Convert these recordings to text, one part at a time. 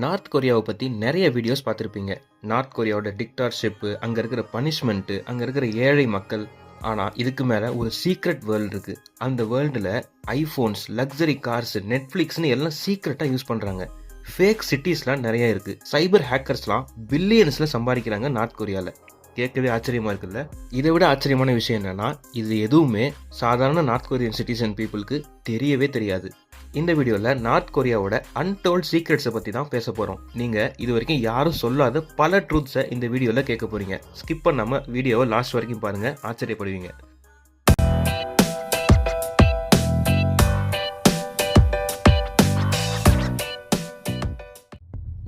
North கொரியாவை பற்றி நிறைய videos பார்த்துருப்பீங்க. நார்த் கொரியாவோட டிக்டார்ஷிப்பு, அங்கே இருக்கிற பனிஷ்மெண்ட்டு, அங்கே இருக்கிற ஏழை மக்கள். ஆனால் இதுக்கு மேலே ஒரு சீக்ரெட் வேர்ல்டு இருக்குது. அந்த வேர்ல்டில் ஐஃபோன்ஸ், லக்ஸரி கார்ஸ், நெட்ஃப்ளிக்ஸ்னு எல்லாம் சீக்ரெட்டாக யூஸ் பண்ணுறாங்க. ஃபேக் சிட்டிஸ்லாம் நிறைய இருக்குது. சைபர் ஹேக்கர்ஸ்லாம் பில்லியன்ஸில் சம்பாதிக்கிறாங்க நார்த் கொரியாவில். கேட்கவே ஆச்சரியமாக இருக்குல்ல. இதை விட ஆச்சரியமான விஷயம் என்னென்னா, இது எதுவுமே சாதாரண நார்த் கொரியன் சிட்டிசன் பீப்புளுக்கு தெரியவே தெரியாது. இந்த வீடியோவில் நார்த் கொரியாவோட அன்டோல்ட் சீக்ரெட்ஸை பற்றி தான் பேச போகிறோம். நீங்கள் இது வரைக்கும் யாரும் சொல்லாத பல ட்ரூத்ஸை இந்த வீடியோவில் கேட்க போகிறீங்க. ஸ்கிப் பண்ணாமல் வீடியோவை லாஸ்ட் வரைக்கும் பாருங்கள், ஆச்சரியப்படுவீங்க.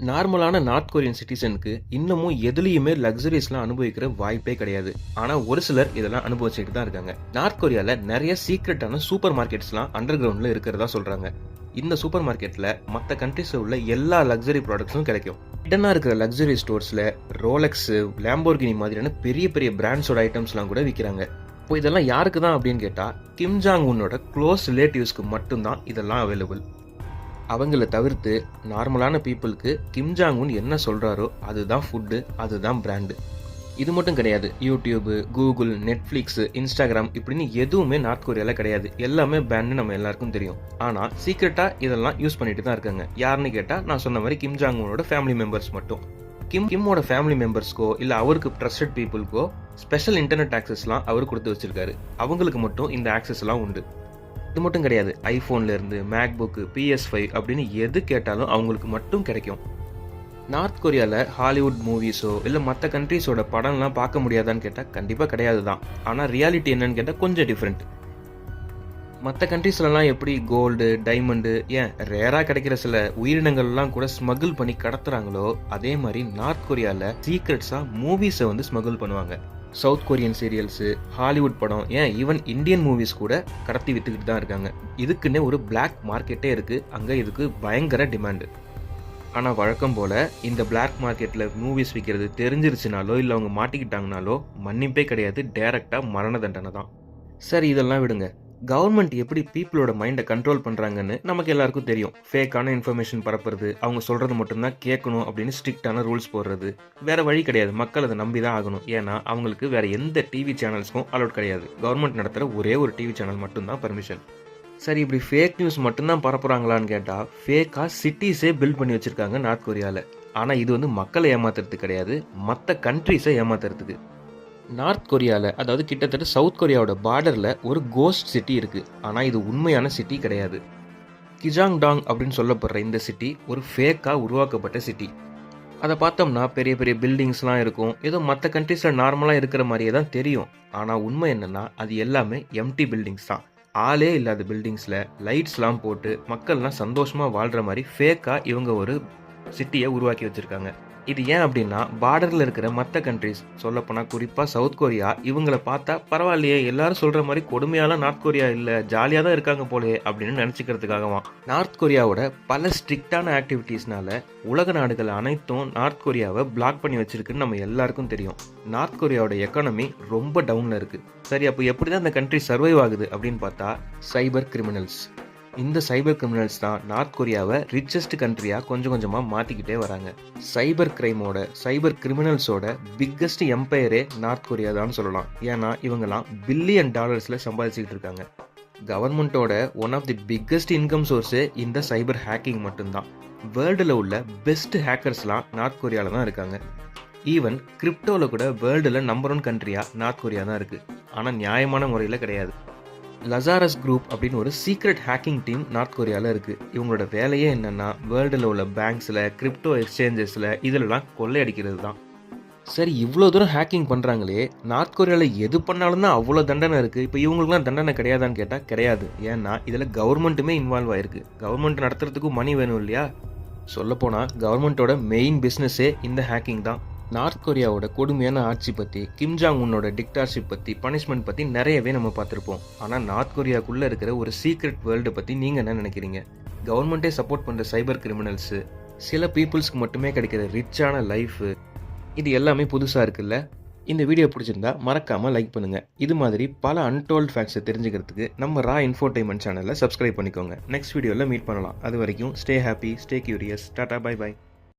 நார்மலான நார்த் கொரியன் சிட்டிசனுக்கு இன்னமும் எதுலேயுமே லக்ஸரிஸ்லாம் அனுபவிக்கிற வாய்ப்பே கிடையாது. ஆனால் ஒரு சிலர் இதெல்லாம் அனுபவிச்சுட்டு தான் இருக்காங்க. நார்த் கொரியாவில் நிறைய சீக்ரெட்டான சூப்பர் மார்க்கெட்ஸ்லாம் அண்டர் கிரவுண்டில் இருக்கிறதா சொல்கிறாங்க. இந்த சூப்பர் மார்க்கெட்டில் மற்ற கண்ட்ரீஸில் உள்ள எல்லா லக்ஸரி ப்ராடக்ட்ஸும் கிடைக்கும். இடனா இருக்கிற லக்ஸரி ஸ்டோர்ஸில் ரோலெக்ஸு, லேம்போர்கினி மாதிரியான பெரிய பெரிய பிராண்ட்ஸோட ஐட்டம்ஸ்லாம் கூட விற்கிறாங்க. இப்போ இதெல்லாம் யாருக்கு தான் அப்படின்னு கேட்டால், கிம் ஜாங் உன்னோட க்ளோஸ் ரிலேட்டிவ்ஸ்க்கு மட்டும்தான் இதெல்லாம் அவைலபிள். அவங்கள தவிர்த்து நார்மலான பீப்புளுக்கு கிம் ஜாங் உன் என்ன சொல்கிறாரோ அதுதான் ஃபுட்டு, அதுதான் பிராண்டு. இது மட்டும் கிடையாது. யூடியூபு, கூகுள், நெட்ஃப்ளிக்ஸு, இன்ஸ்டாகிராம் இப்படின்னு எதுவுமே நார்த் கொரியாவில் கிடையாது. எல்லாமே பேன்னு நம்ம எல்லாருக்கும் தெரியும். ஆனால் சீக்ரெட்டாக இதெல்லாம் யூஸ் பண்ணிட்டு தான் இருக்காங்க. யாருன்னு கேட்டால், நான் சொன்ன மாதிரி கிம் ஜாங் உனோட ஃபேமிலி மெம்பர்ஸ் மட்டும். கிம்மோட ஃபேமிலி மெம்பர்ஸ்க்கோ இல்லை அவருக்கு ட்ரஸ்டட் பீப்புளுக்கோ ஸ்பெஷல் இன்டர்நெட் ஆக்சஸ்லாம் அவர் கொடுத்து வச்சிருக்காரு. அவங்களுக்கு மட்டும் இந்த ஆக்சஸ்லாம் உண்டு. இது மட்டும் கிடையாது. ஐஃபோன்லேருந்து மேக்புக்கு, PS5 அப்படின்னு எது கேட்டாலும் அவங்களுக்கு மட்டும் கிடைக்கும். நார்த் கொரியாவில் ஹாலிவுட் மூவிஸோ இல்லை மற்ற கண்ட்ரீஸோட படம்லாம் பார்க்க முடியாதான்னு கேட்டால் கண்டிப்பாக கிடையாது தான். ஆனால் ரியாலிட்டி என்னன்னு கேட்டால் கொஞ்சம் டிஃப்ரெண்ட். மற்ற கண்ட்ரீஸ்லலாம் எப்படி கோல்டு, டைமண்டு, ஏன் ரேராக கிடைக்கிற சில உயிரினங்கள்லாம் கூட ஸ்மகிள் பண்ணி கடத்துறாங்களோ, அதே மாதிரி நார்த் கொரியாவில் சீக்ரெட்ஸாக மூவிஸை ஸ்மகிள் பண்ணுவாங்க. சவுத் கொரியன் சீரியல்ஸு, ஹாலிவுட் படம், ஏன் ஈவன் இந்தியன் மூவிஸ் கூட கடத்தி விற்றுக்கிட்டு தான் இருக்காங்க. இதுக்குன்னே ஒரு பிளாக் மார்க்கெட்டே இருக்குது. அங்கே இதுக்கு பயங்கர டிமாண்டு. ஆனால் வழக்கம் போல் இந்த பிளாக் மார்க்கெட்டில் மூவிஸ் விற்கிறது தெரிஞ்சிருச்சுனாலோ இல்லை அவங்க மாட்டிக்கிட்டாங்கனாலோ மன்னிப்பே கிடையாது. டைரெக்டாக மரண தண்டனை தான். சரி, இதெல்லாம் விடுங்க. கவர்மெண்ட் எப்படி பீப்புளோட மைண்டை கண்ட்ரோல் பண்ணுறாங்கன்னு நமக்கு எல்லாருக்கும் தெரியும். ஃபேக்கான இன்ஃபர்மேஷன் பரப்புறது, அவங்க சொல்கிறது மட்டும்தான் கேட்கணும் அப்படின்னு ஸ்ட்ரிக்டான ரூல்ஸ் போடுறது. வேறு வழி கிடையாது. மக்கள் அதை நம்பி தான் ஆகணும். ஏன்னா அவங்களுக்கு வேறு எந்த டிவி சேனல்ஸ்க்கும் அலோட் கிடையாது. கவர்மெண்ட் நடத்துகிற ஒரே ஒரு டிவி சேனல் மட்டும்தான் பர்மிஷன். சரி, இப்படி ஃபேக் நியூஸ் மட்டும்தான் பரப்புகிறாங்களான்னு கேட்டால், ஃபேக்காக சிட்டிஸே பில்ட் பண்ணி வச்சுருக்காங்க நார்த் கொரியாவில். ஆனால் இது மக்களை ஏமாத்துறதுக்கு கிடையாது, மற்ற கண்ட்ரீஸை ஏமாத்துறதுக்கு. நார்த் கொரியாவில், அதாவது கிட்டத்தட்ட சவுத் கொரியாவோட பார்டரில் ஒரு கோஸ்ட் சிட்டி இருக்குது. ஆனால் இது உண்மையான சிட்டி கிடையாது. கிஜாங்டாங் அப்படின்னு சொல்லப்படுற இந்த சிட்டி ஒரு ஃபேக்காக உருவாக்கப்பட்ட சிட்டி. அதை பார்த்தோம்னா பெரிய பெரிய பில்டிங்ஸ்லாம் இருக்கும். ஏதோ மற்ற கண்ட்ரீஸில் நார்மலாக இருக்கிற மாதிரியே தான் தெரியும். ஆனால் உண்மை என்னென்னா, அது எல்லாமே எம்டி பில்டிங்ஸ் தான். ஆளே இல்லாத பில்டிங்ஸில் லைட்ஸ்லாம் போட்டு மக்கள்லாம் சந்தோஷமாக வாழ்கிற மாதிரி ஃபேக்காக இவங்க ஒரு சிட்டியை உருவாக்கி வச்சுருக்காங்க. இது ஏன் அப்படின்னா, பார்டரில் இருக்கிற மற்ற கண்ட்ரிஸ், சொல்லப்போனால் குறிப்பாக சவுத் கொரியா, இவங்களை பார்த்தா பரவாயில்லையே, எல்லாரும் சொல்கிற மாதிரி கொடுமையாலாம் நார்த் கொரியா இல்லை, ஜாலியாக தான் இருக்காங்க போலே அப்படின்னு நினச்சிக்கிறதுக்காகவான். நார்த் கொரியாவோட பல ஸ்ட்ரிக்டான ஆக்டிவிட்டீஸ்னால உலக நாடுகள் அனைத்தும் நார்த் கொரியாவை பிளாக் பண்ணி வச்சிருக்குன்னு நம்ம எல்லாருக்கும் தெரியும். நார்த் கொரியாவோட எக்கானமி ரொம்ப டவுனில் இருக்குது. சரி, அப்போ எப்படி தான் இந்த கண்ட்ரி சர்வைவ் ஆகுது அப்படின்னு பார்த்தா, சைபர் கிரிமினல்ஸ். இந்த சைபர் கிரிமினல்ஸ் தான் நார்த் கொரியாவை ரிச்சஸ்ட் கண்ட்ரியாக கொஞ்சம் கொஞ்சமாக மாற்றிக்கிட்டே வராங்க. சைபர் கிரைமோட, சைபர் கிரிமினல்ஸோட பிக்கஸ்ட் எம்பையரே நார்த் கொரியா தான் சொல்லலாம். ஏன்னா இவங்கெல்லாம் $1 பில்லியன் சம்பாதிச்சுக்கிட்டு இருக்காங்க. கவர்மெண்ட்டோட one of the biggest income சோர்ஸே இந்த சைபர் ஹேக்கிங் மட்டும்தான். வேர்ல்டில் உள்ள பெஸ்ட் ஹேக்கர்ஸ்லாம் நார்த் கொரியாவில் தான் இருக்காங்க. ஈவன் கிரிப்டோவில் கூட வேர்ல்டில் நம்பர் 1 கண்ட்ரியாக நார்த் கொரியா தான் இருக்குது. ஆனால் நியாயமான முறையில் கிடையாது. லசாரஸ் குரூப் அப்படின்னு ஒரு சீக்ரெட் ஹேக்கிங் டீம் நார்த் கொரியாவில் இருக்குது. இவங்களோட வேலையே என்னென்னா, வேர்ல்டில் உள்ள பேங்க்ஸில், கிரிப்டோ எக்ஸ்சேஞ்சஸில் இதிலெல்லாம் கொள்ளையடிக்கிறது தான். சரி, இவ்வளோ தூரம் ஹேக்கிங் பண்ணுறாங்களே, நார்த் கொரியாவில் எது பண்ணாலும் தான் அவ்வளோ தண்டனை இருக்குது. இப்போ இவங்களுக்குலாம் தண்டனை கிடையாதான்னு கேட்டால் கிடையாது. ஏன்னா இதில் கவர்மெண்ட்டுமே இன்வால்வ் ஆகிருக்கு. கவர்மெண்ட் நடத்துறதுக்கும் மணி வேணும் இல்லையா? சொல்லப்போனால் கவர்மெண்ட்டோட மெயின் பிஸ்னஸே இந்த ஹேக்கிங் தான். நார்த் கொரியாவோட கொடுமையான ஆட்சி பற்றி, கிம் ஜாங் உன்னோட டிக்டார்ஷிப் பற்றி, பனிஷ்மெண்ட் பற்றி நிறையவே நம்ம பார்த்துருப்போம். ஆனால் நார்த் கொரியாவுக்குள்ளே இருக்கிற ஒரு சீக்ரெட் வேர்ல்டு பற்றி நீங்கள் என்ன நினைக்கிறீங்க? கவர்மெண்ட்டே சப்போர்ட் பண்ணுற சைபர் கிரிமினல்ஸு, சில பீப்புள்ஸ்க்கு மட்டுமே கிடைக்கிற ரிச்சான லைஃபு, இது எல்லாமே புதுசாக இருக்குல்ல? இந்த வீடியோ பிடிச்சிருந்தா மறக்காமல் லைக் பண்ணுங்கள். இது மாதிரி பல அன்டோல்ட் ஃபேக்ட்ஸை தெரிஞ்சுக்கிறதுக்கு நம்ம ரா இன்ஃபோடைன்மெண்ட் சேனலை சப்ஸ்கிரைப் பண்ணிக்கோங்க. நெக்ஸ்ட் வீடியோவில் மீட் பண்ணலாம். அது வரைக்கும் ஸ்டே ஹாப்பி, ஸ்டே கியூரியஸ். டாடா, பை பை.